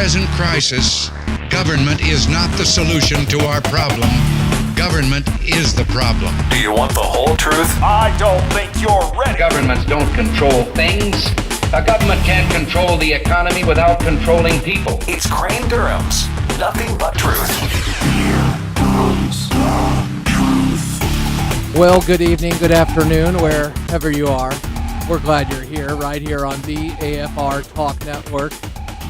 present crisis, government is not the solution to our problem. Government is the problem. Do you want the whole truth? I don't think you're ready. Governments don't control things. A government can't control the economy without controlling people. It's Crane Durham's Nothing But Truth. Well, good evening, good afternoon, wherever you are. We're glad you're here, right here on the AFR Talk Network.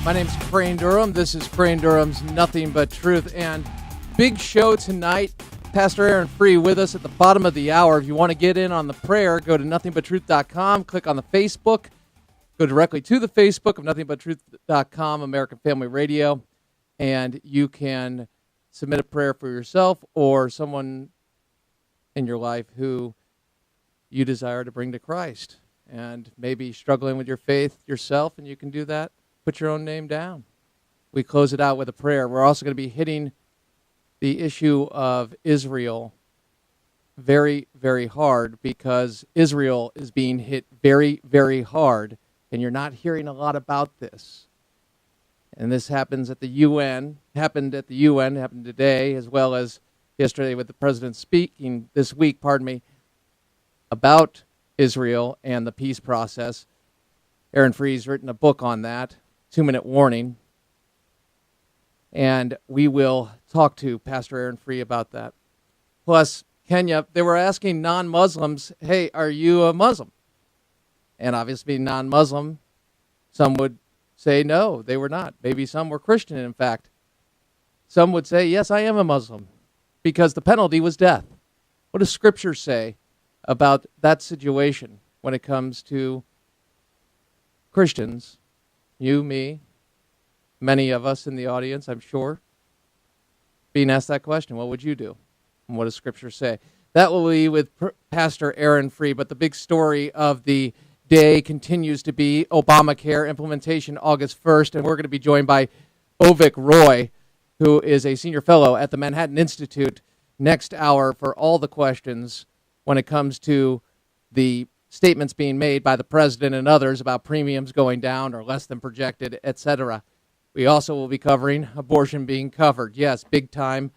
My name's Crane Durham. This is Crane Durham's Nothing But Truth. And big show tonight. Pastor Aaron Free with us at the bottom of the hour. If you want to get in on the prayer, go to nothingbutTruth.com, click on the Facebook, go directly to the Facebook of nothingbutTruth.com, American Family Radio, and you can submit a prayer for yourself or someone in your life who you desire to bring to Christ and maybe struggling with your faith yourself, and you can do that. Put your own name down. We close it out with a prayer. We're also going to be hitting the issue of Israel very, very hard because Israel is being hit very, very hard, and you're not hearing a lot about this. And this happens at the UN, happened today, as well as yesterday with the president speaking this week, about Israel and the peace process. Aaron Free's written a book on that, 2-Minute Warning. And we will talk to Pastor Aaron Free about that. Plus, Kenya, they were asking non-Muslims, hey, are you a Muslim? And obviously non-Muslim, some would say no, they were not. Maybe some were Christian, in fact. Some would say, yes, I am a Muslim, because the penalty was death. What does Scripture say about that situation when it comes to Christians, you, me, many of us in the audience, I'm sure, being asked that question? What would you do? And what does Scripture say? That will be with Pastor Aaron Free, but the big story of the day continues to be ObamaCare implementation August 1st, and we're going to be joined by Ovik Roy, who is a senior fellow at the Manhattan Institute, next hour for all the questions when it comes to the statements being made by the president and others about premiums going down or less than projected, etc. We also will be covering abortion being covered. Yes, big time.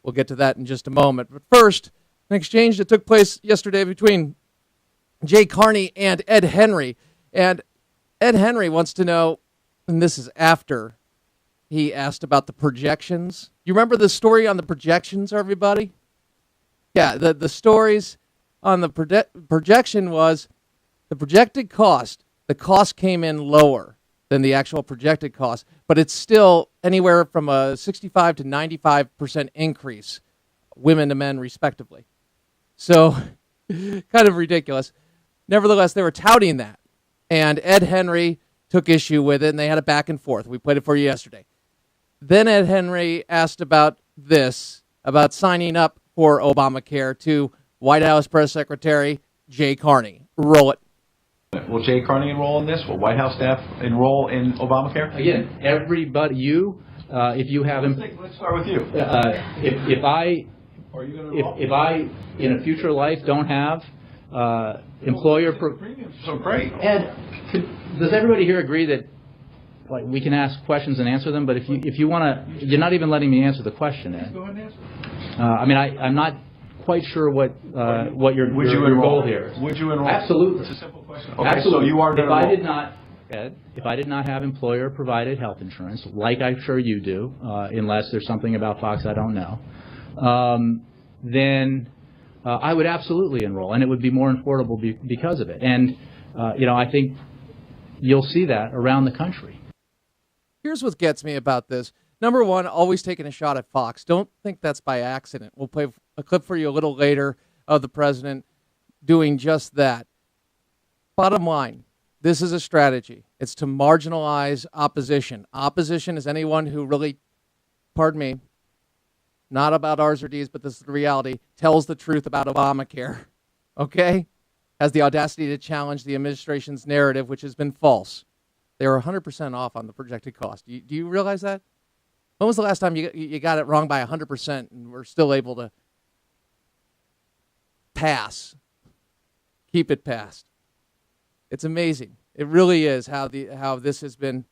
We'll get to that in just a moment. But first, an exchange that took place yesterday between Jay Carney and Ed Henry. And Ed Henry wants to know, and this is after he asked about the projections. You remember the story on the projections, everybody? Yeah, the stories on the projection was the projected cost. The cost came in lower than the actual projected cost, but it's still anywhere from a 65 to 95% increase, women to men respectively. So kind of ridiculous. Nevertheless, they were touting that, and Ed Henry took issue with it, and they had a back and forth. We played it for you yesterday. Then Ed Henry asked about this, about signing up for Obamacare, to White House Press Secretary Jay Carney. Roll it. Will Jay Carney enroll in this? Will White House staff enroll in Obamacare? Again, everybody, if you have... Let's start with you. If I, in a future life, don't have employer... premiums are so great. Ed, does everybody here agree that we can ask questions and answer them, but if you want to... You're not even letting me answer the question, Ed. Go ahead and answer. I'm not quite sure what your goal here is. Would you enroll? Absolutely. It's a simple question. Okay, Absolutely. So you are going to enroll. If I did not have employer-provided health insurance, like I'm sure you do, unless there's something about Fox I don't know, then I would absolutely enroll, and it would be more affordable because of it. And, I think you'll see that around the country. Here's what gets me about this. Number one, always taking a shot at Fox. Don't think that's by accident. We'll play a clip for you a little later of the president doing just that. Bottom line, this is a strategy. It's to marginalize opposition. Opposition is anyone who really, not about R's or D's, but this is the reality, tells the truth about Obamacare, okay? Has the audacity to challenge the administration's narrative, which has been false. They were 100% off on the projected cost. Do you realize that? When was the last time you got it wrong by 100% and we're still able to pass, keep it passed? It's amazing. It really is how this has been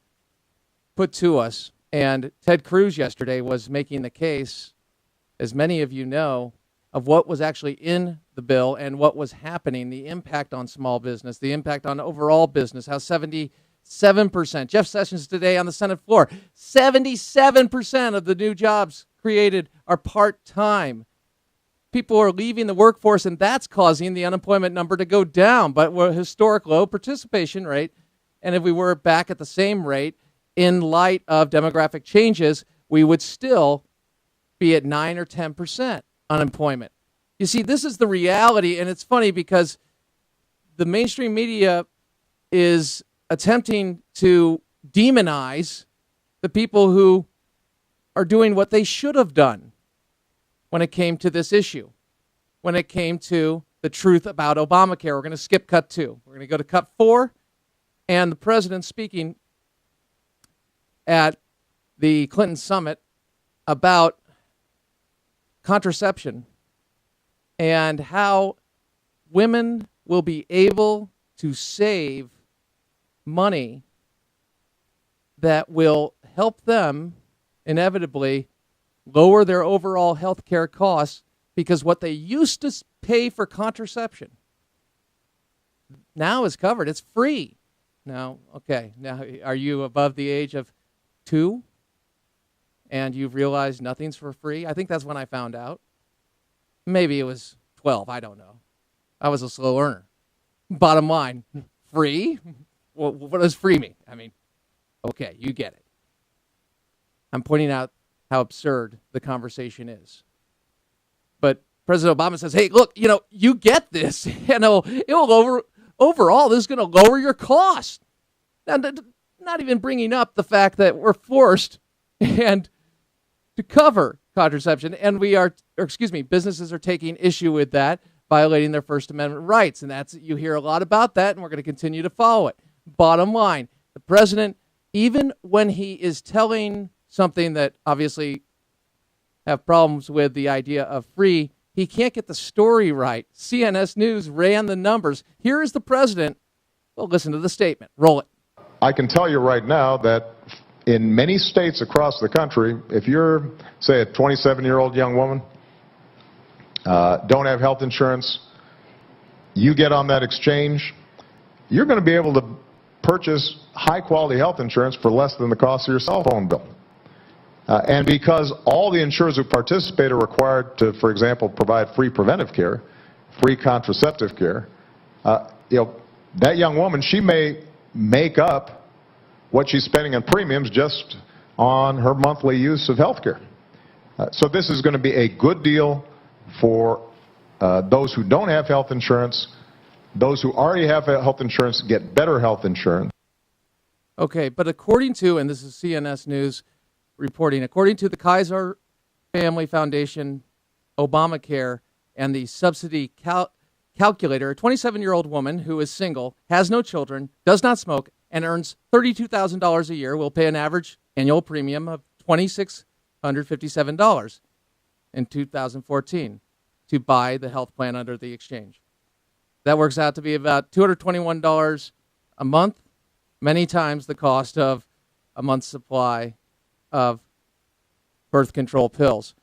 put to us And Ted Cruz yesterday was making the case, as many of you know, of what was actually in the bill and what was happening, the impact on small business, the impact on overall business, how 77%, Jeff Sessions today on the Senate floor, 77% of the new jobs created are part-time. People are leaving the workforce, and that's causing the unemployment number to go down. But we're a historic low participation rate, and if we were back at the same rate, in light of demographic changes, we would still be at 9 or 10% unemployment. You see, this is the reality, and it's funny because the mainstream media is attempting to demonize the people who are doing what they should have done when it came to this issue, when it came to the truth about Obamacare. We're going to skip cut 2. We're going to go to cut 4, and the president speaking at the Clinton summit about contraception and how women will be able to save money that will help them inevitably lower their overall health care costs, because what they used to pay for contraception now is covered. It's free. Now, okay, now are you above the age of 2 and you've realized nothing's for free? I think that's when I found out. Maybe it was 12. I don't know. I was a slow learner. Bottom line, free? Well, what does free mean? I mean, okay, you get it. I'm pointing out how absurd the conversation is. But President Obama says, hey, look, you get this. Overall, this is going to lower your cost. Now, not even bringing up the fact that we're forced and to cover contraception, and businesses are taking issue with that, violating their First Amendment rights, and you hear a lot about that, and we're going to continue to follow it. Bottom line, the president, even when he is telling something that obviously have problems with the idea of free, he can't get the story right. CNS News ran the numbers. Here is the president. Well, listen to the statement. Roll it. I can tell you right now that in many states across the country, if you're, say, a 27-year-old young woman, don't have health insurance, you get on that exchange, you're going to be able to purchase high-quality health insurance for less than the cost of your cell phone bill. And because all the insurers who participate are required to, for example, provide free preventive care, free contraceptive care, that young woman, she may make up what she's spending on premiums just on her monthly use of health care. So this is going to be a good deal for those who don't have health insurance. Those who already have health insurance get better health insurance. Okay, but according to, and this is CNS News reporting, according to the Kaiser Family Foundation, Obamacare, and the subsidy calculator, a 27-year-old woman who is single, has no children, does not smoke, and earns $32,000 a year will pay an average annual premium of $2,657 in 2014 to buy the health plan under the exchange. That works out to be about $221 a month, many times the cost of a month's supply of birth control pills.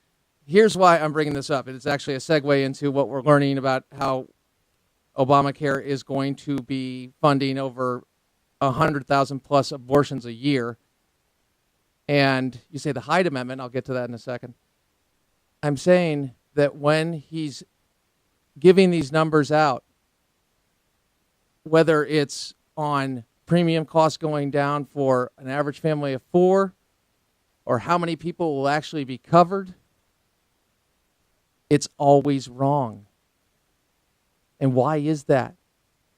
Here's why I'm bringing this up. It's actually a segue into what we're learning about how Obamacare is going to be funding over 100,000 plus abortions a year. And you say the Hyde Amendment, I'll get to that in a second. I'm saying that when he's giving these numbers out, whether it's on premium costs going down for an average family of 4, or how many people will actually be covered, it's always wrong. And why is that?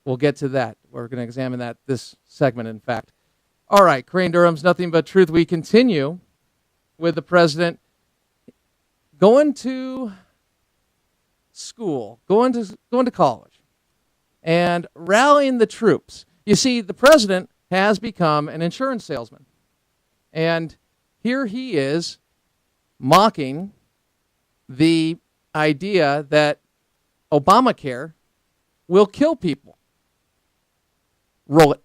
We'll get to that. We're going to examine that this segment, in fact. All right, Crane Durham's Nothing But Truth. We continue with the president going to school, going to college, and rallying the troops. You see, the president has become an insurance salesman. And here he is mocking the idea that Obamacare will kill people. Roll it.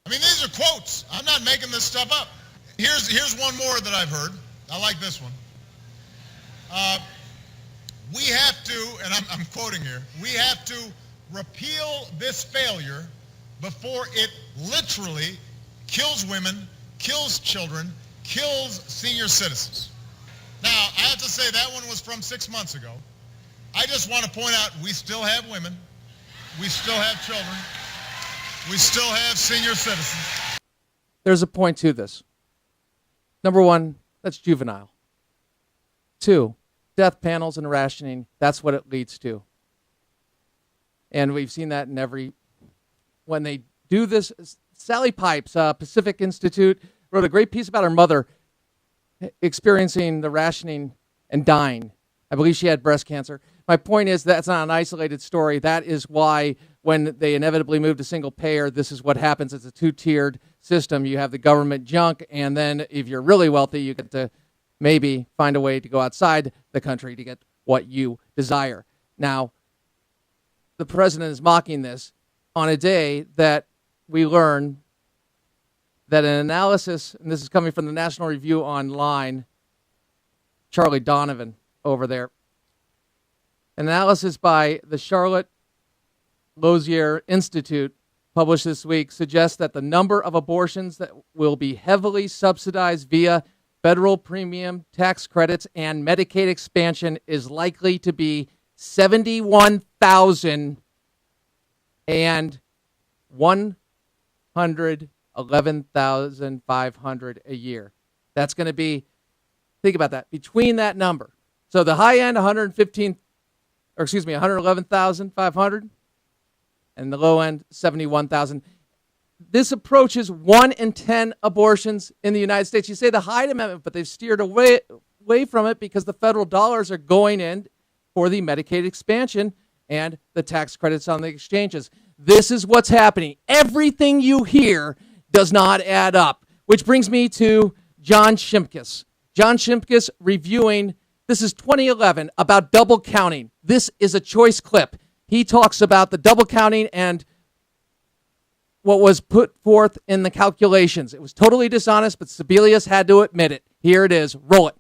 I mean, these are quotes. I'm not making this stuff up. Here's one more that I've heard. I like this one. We have to, and I'm quoting here, we have to repeal this failure before it literally kills women, kills children, kills senior citizens. Now, I have to say that one was from 6 months ago. I just want to point out we still have women, we still have children, we still have senior citizens. There's a point to this. Number one, that's juvenile. 2, death panels and rationing, that's what it leads to. And we've seen that in when they do this. Sally Pipes, Pacific Institute, wrote a great piece about her mother experiencing the rationing and dying. I believe she had breast cancer. My point is that's not an isolated story. That is why when they inevitably move to single payer, this is what happens. It's a 2-tiered system. You have the government junk, and then if you're really wealthy, you get to maybe find a way to go outside the country to get what you desire. Now, the president is mocking this on a day that we learn that an analysis, and this is coming from the National Review Online, Charlie Donovan over there, an analysis by the Charlotte Lozier Institute published this week suggests that the number of abortions that will be heavily subsidized via federal premium tax credits and Medicaid expansion is likely to be 71,000 and 111,500 a year. That's going to be, think about that, between that number. So the high end, 111,500, and the low end, 71,000. This approaches 1 in 10 abortions in the United States. You say the Hyde Amendment, but they've steered away from it because the federal dollars are going in for the Medicaid expansion and the tax credits on the exchanges. This is what's happening. Everything you hear does not add up, which brings me to John Shimkus. John Shimkus reviewing, this is 2011, about double counting. This is a choice clip. He talks about the double counting and what was put forth in the calculations. It was totally dishonest, but Sebelius had to admit it. Here it is. Roll it.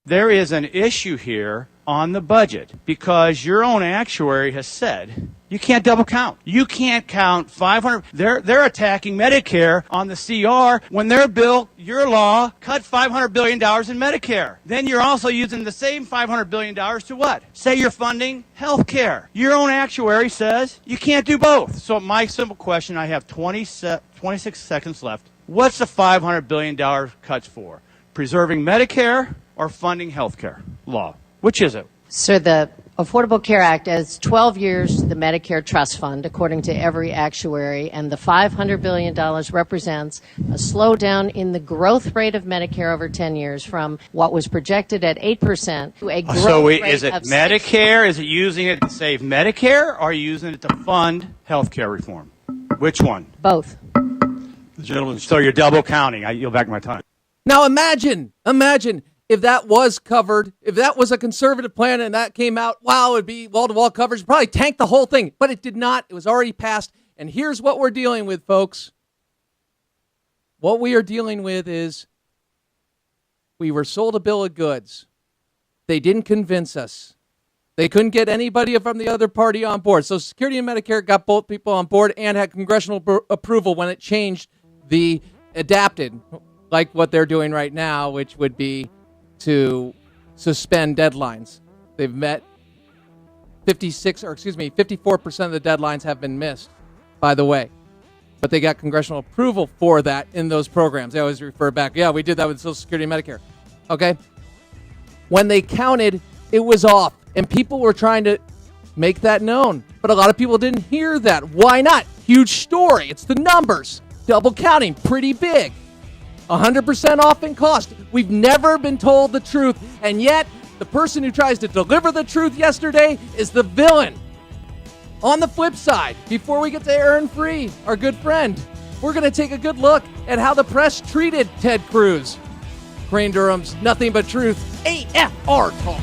There is an issue here on the budget because your own actuary has said you can't double count. You can't count 500. They're attacking Medicare on the CR when their bill, your law, cut $500 billion in Medicare. Then you're also using the same $500 billion to what? Say you're funding health care. Your own actuary says you can't do both. So my simple question, I have 26 seconds left. What's the $500 billion cuts for? Preserving Medicare or funding health care law? Which is it? Sir, the Affordable Care Act adds 12 years to the Medicare Trust Fund, according to every actuary, and the $500 billion represents a slowdown in the growth rate of Medicare over 10 years from what was projected at 8% to a growth rate is it of Medicare? Is it using it to save Medicare, or are you using it to fund health care reform? Which one? Both. The gentleman. So you're double counting. I yield back my time. Now imagine if that was covered, if that was a conservative plan and that came out, wow, it would be wall-to-wall coverage, probably tank the whole thing. But it did not. It was already passed. And here's what we're dealing with, folks. What we are dealing with is we were sold a bill of goods. They didn't convince us. They couldn't get anybody from the other party on board. Social Security and Medicare got both people on board and had congressional approval when it changed the adapted, like what they're doing right now, which would be to suspend deadlines. They've met 54% of the deadlines have been missed, by the way. But they got congressional approval for that in those programs. They always refer back, yeah, we did that with Social Security and Medicare. Okay? When they counted, it was off. And people were trying to make that known. But a lot of people didn't hear that. Why not? Huge story. It's the numbers. Double counting, pretty big. 100% off in cost. We've never been told the truth, and yet the person who tries to deliver the truth yesterday is the villain. On the flip side, before we get to Aaron Free, our good friend, we're going to take a good look at how the press treated Ted Cruz. Crane Durham's Nothing But Truth, AFR Talk.